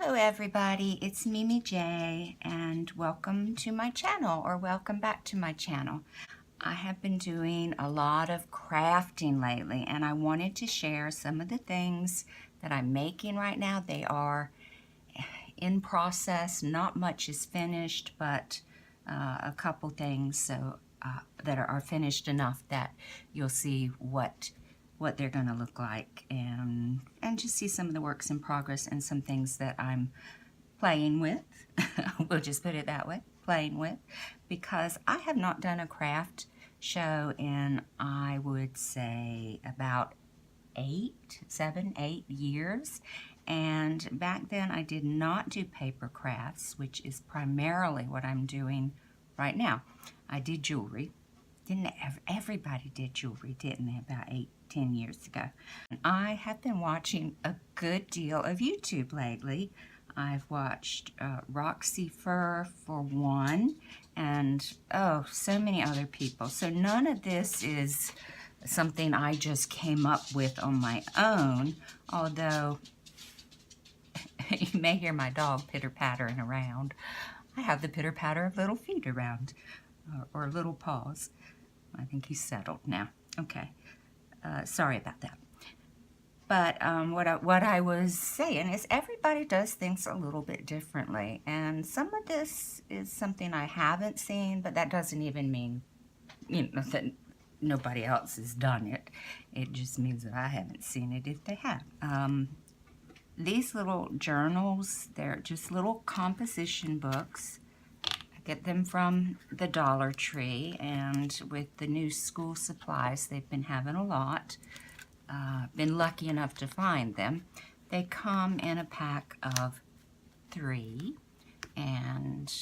Hello everybody, it's Mimi J and welcome to my channel, or welcome back to my channel. I have been doing a lot of crafting lately and I wanted to share some of the things that I'm making right now. They are in process, not much is finished, but a couple things that are finished enough that you'll see what they're going to look like, and just see some of the works in progress and some things that I'm playing with. We'll just put it that way, playing with, because I have not done a craft show in, I would say, about 7, 8 years. And back then I did not do paper crafts, which is primarily what I'm doing right now. I did jewelry. Everybody did jewelry, didn't they, about 8-10 years ago? And I have been watching a good deal of YouTube lately. I've watched Roxyfur for one, and oh, so many other people. So none of this is something I just came up with on my own, although you may hear my dog pitter-pattering around. I have the pitter-patter of little feet around, or little paws. I think he's settled now. Okay, sorry about that. But what I was saying is everybody does things a little bit differently, and some of this is something I haven't seen, but that doesn't even mean, you know, that nobody else has done it. It just means that I haven't seen it if they have. These little journals, they're just little composition books. Get them from the Dollar Tree, and with the new school supplies, they've been having a lot. Been lucky enough to find them. They come in a pack of 3, and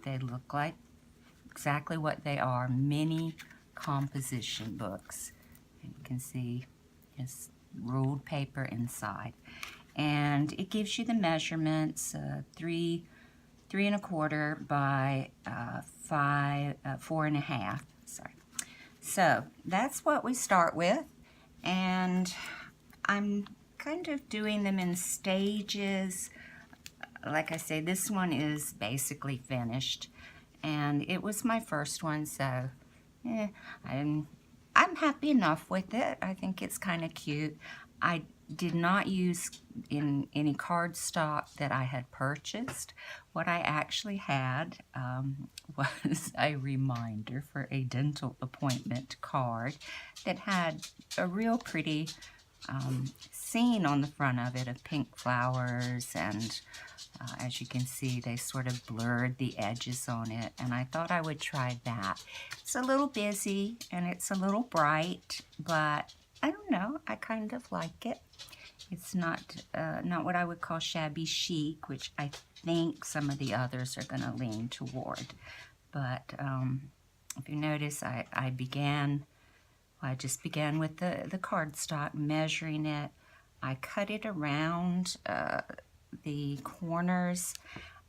they look like exactly what they are, mini composition books. And you can see just ruled paper inside. And it gives you the measurements, 3 3¼ by 4½. Sorry. So that's what we start with, and I'm kind of doing them in stages. Like I say, this one is basically finished, and it was my first one, so I'm happy enough with it. I think it's kind of cute. I did not use in any cardstock that I had purchased. What I actually had was a reminder for a dental appointment card that had a real pretty scene on the front of it of pink flowers, and as you can see, they sort of blurred the edges on it, and I thought I would try that. It's a little busy and it's a little bright, but I don't know, I kind of like it. It's not what I would call shabby chic, which I think some of the others are going to lean toward. But if you notice, I just began with the cardstock, measuring it. I cut it around the corners,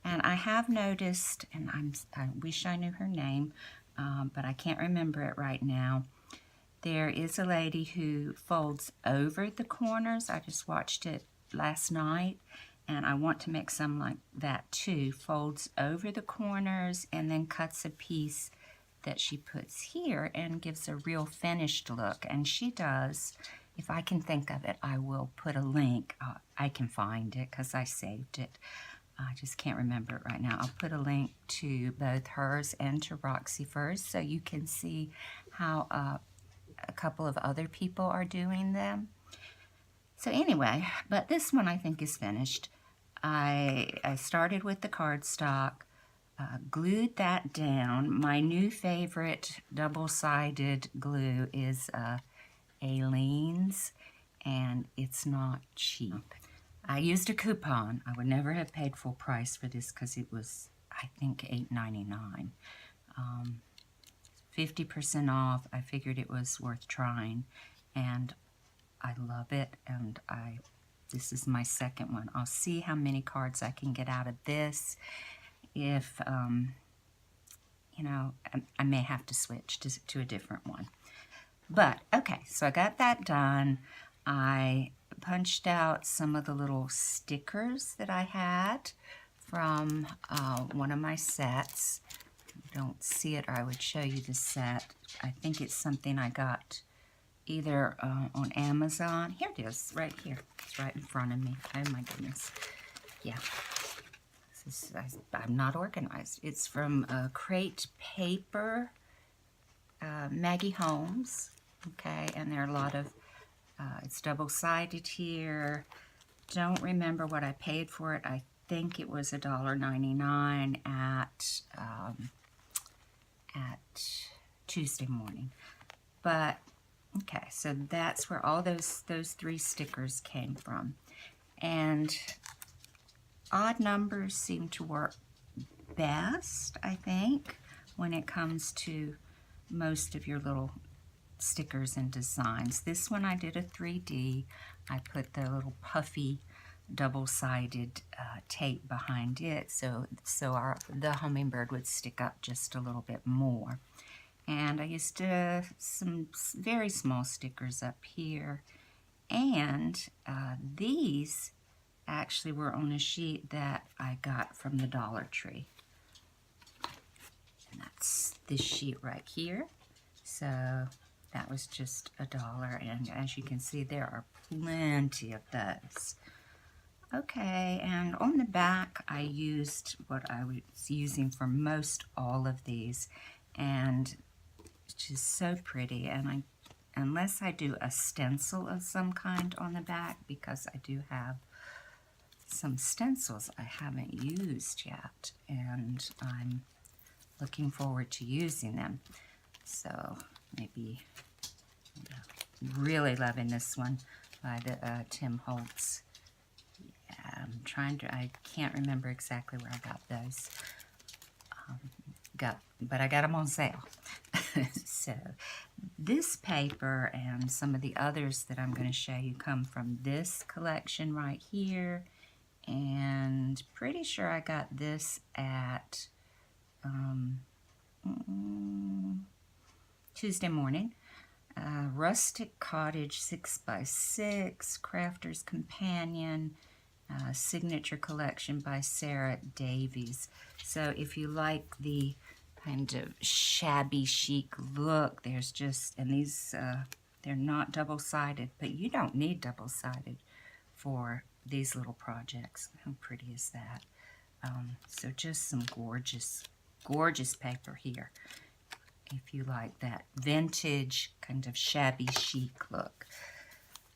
and I have noticed, and I wish I knew her name, but I can't remember it right now. There is a lady who folds over the corners. I just watched it last night, and I want to make some like that too. Folds over the corners and then cuts a piece that she puts here and gives a real finished look. And she does, if I can think of it, I will put a link. I can find it because I saved it. I just can't remember it right now. I'll put a link to both hers and to Roxyfur's so you can see how a couple of other people are doing them. So anyway, but this one I think is finished. I started with the cardstock, glued that down. My new favorite double-sided glue is Aleene's, and it's not cheap. I used a coupon. I would never have paid full price for this because it was, I think, $8.99. 50% off. I figured it was worth trying, and I love it, and this is my second one. I'll see how many cards I can get out of this. If you know, I may have to switch to a different one. But okay, so I got that done. I punched out some of the little stickers that I had from one of my sets. If you don't see it, or I would show you the set. I think it's something I got either on Amazon. Here it is, right here. It's right in front of me. Oh my goodness. Yeah. I'm not organized. It's from Crate Paper, Maggie Holmes. Okay, and there are a lot of, it's double-sided here. Don't remember what I paid for it. I think it was $1.99 at Tuesday morning. But okay, so that's where all those 3 stickers came from. And odd numbers seem to work best, I think, when it comes to most of your little stickers and designs. This one I did a 3D. I put the little puffy double-sided tape behind it so the hummingbird would stick up just a little bit more. And I used some very small stickers up here, and these actually were on a sheet that I got from the Dollar Tree. And that's this sheet right here. So that was just $1, and as you can see, there are plenty of those. Okay, and on the back, I used what I was using for most all of these, and it's just so pretty. And unless I do a stencil of some kind on the back, because I do have some stencils I haven't used yet, and I'm looking forward to using them. So maybe, really loving this one by the Tim Holtz. Yeah, I can't remember exactly where I got those. But I got them on sale. So this paper and some of the others that I'm going to show you come from this collection right here. And pretty sure I got this at Tuesday morning. Rustic Cottage 6x6, Crafter's Companion, Signature Collection by Sarah Davies. So if you like the kind of shabby chic look, there's just, and these, they're not double-sided, but you don't need double-sided for these little projects. How pretty is that? So just some gorgeous, gorgeous paper here, if you like that vintage kind of shabby chic look.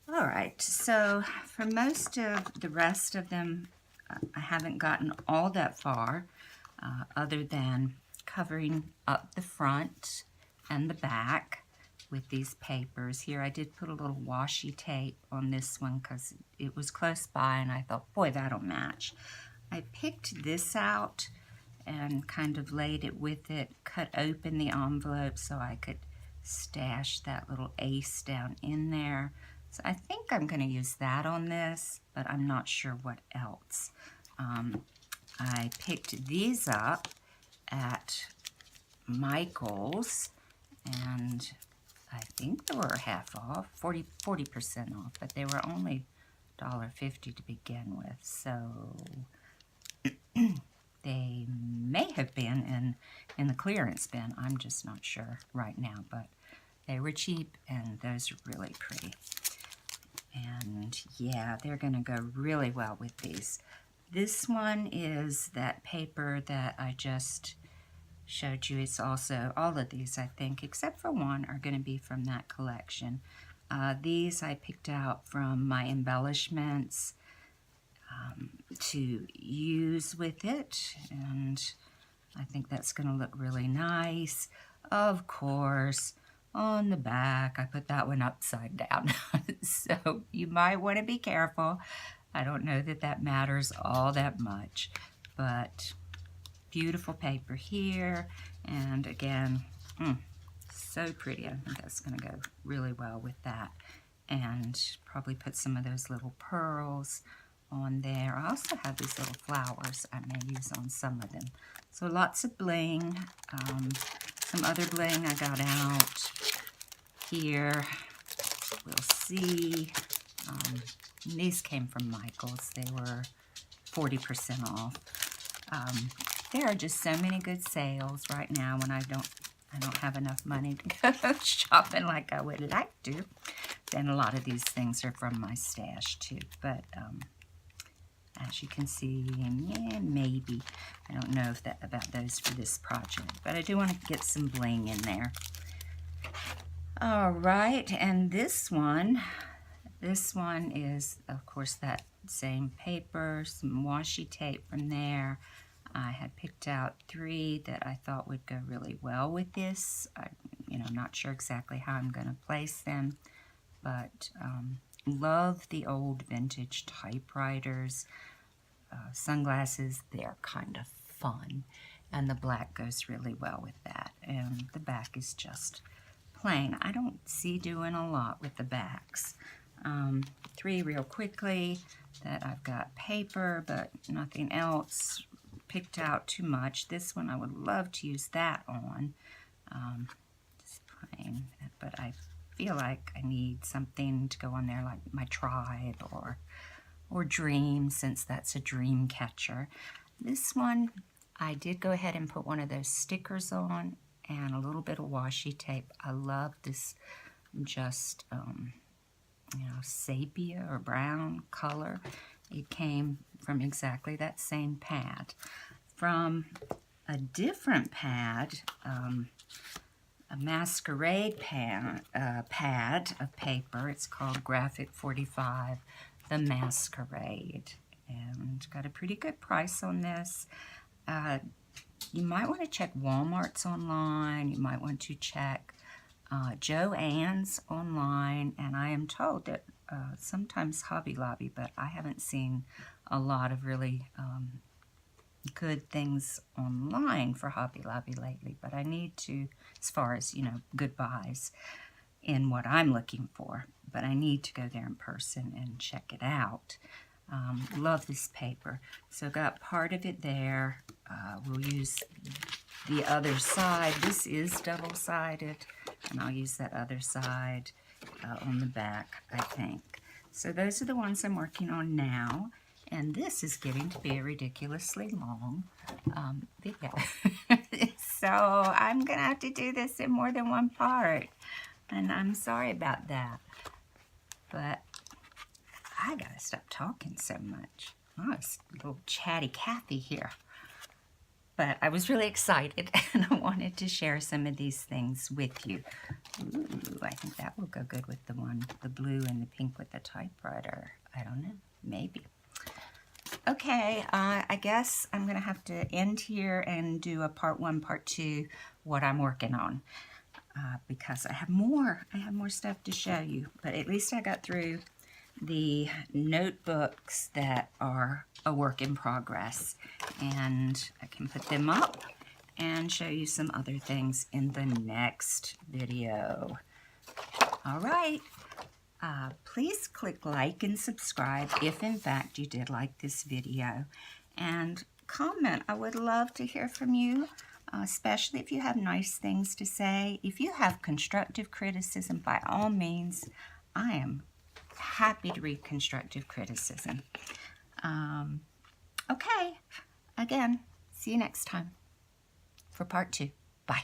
All right, so for most of the rest of them, I haven't gotten all that far, other than covering up the front and the back with these papers. Here I did put a little washi tape on this one because it was close by, and I thought, boy, that'll match. I picked this out and kind of laid it with it, cut open the envelope so I could stash that little ace down in there. So I think I'm going to use that on this, but I'm not sure what else. I picked these up at Michael's, and I think they were half off, 40% off, but they were only $1.50 to begin with. So they may have been in the clearance bin. I'm just not sure right now, but they were cheap, and those are really pretty. And yeah, they're going to go really well with these. This one is that paper that I just showed you. It's also, all of these, I think, except for one, are going to be from that collection. These I picked out from my embellishments to use with it, and I think that's going to look really nice. Of course, on the back, I put that one upside down, so you might want to be careful. I don't know that that matters all that much, but beautiful paper here, and again, so pretty. I think that's going to go really well with that, and probably put some of those little pearls on there. I also have these little flowers I may use on some of them. So lots of bling. Some other bling I got out here. We'll see. These came from Michael's. They were 40% off. There are just so many good sales right now when I don't have enough money to go shopping like I would like to. Then a lot of these things are from my stash too. But as you can see, yeah, maybe. I don't know if about those for this project, but I do want to get some bling in there. All right, and this one is, of course, that same paper, some washi tape from there. I had picked out 3 that I thought would go really well with this. I'm not sure exactly how I'm going to place them, but love the old vintage typewriters. Sunglasses, they're kind of fun, and the black goes really well with that, and the back is just plain. I don't see doing a lot with the backs. 3 real quickly that I've got paper, but nothing else picked out too much. This one I would love to use that on. Just plain, but I feel like I need something to go on there like my tribe or dream, since that's a dream catcher. This one, I did go ahead and put one of those stickers on and a little bit of washi tape. I love this just, sepia or brown color. It came from exactly that same pad. From a different pad, a masquerade pad of paper. It's called Graphic 45, the Masquerade. And got a pretty good price on this. You might want to check Walmart's online. You might want to check Joann's online. And I am told that sometimes Hobby Lobby, but I haven't seen a lot of really good things online for Hobby Lobby lately. But I need to, as far as, good buys in what I'm looking for. But I need to go there in person and check it out. Love this paper. So got part of it there. We'll use the other side. This is double-sided, and I'll use that other side on the back, I think. So those are the ones I'm working on now, and this is getting to be a ridiculously long video. So I'm going to have to do this in more than one part, and I'm sorry about that. But I gotta stop talking so much. Oh, it's a little chatty Cathy here. But I was really excited, and I wanted to share some of these things with you. Ooh, I think that will go good with the blue and the pink with the typewriter. I don't know, maybe. Okay, I guess I'm gonna have to end here and do a part 1, part 2, what I'm working on. Because I have more stuff to show you, but at least I got through the notebooks that are a work in progress, and I can put them up and show you some other things in the next video. All right, please click like and subscribe if in fact you did like this video, and comment. I would love to hear from you. Especially if you have nice things to say. If you have constructive criticism, by all means, I am happy to read constructive criticism. Okay, again, see you next time for part 2. Bye.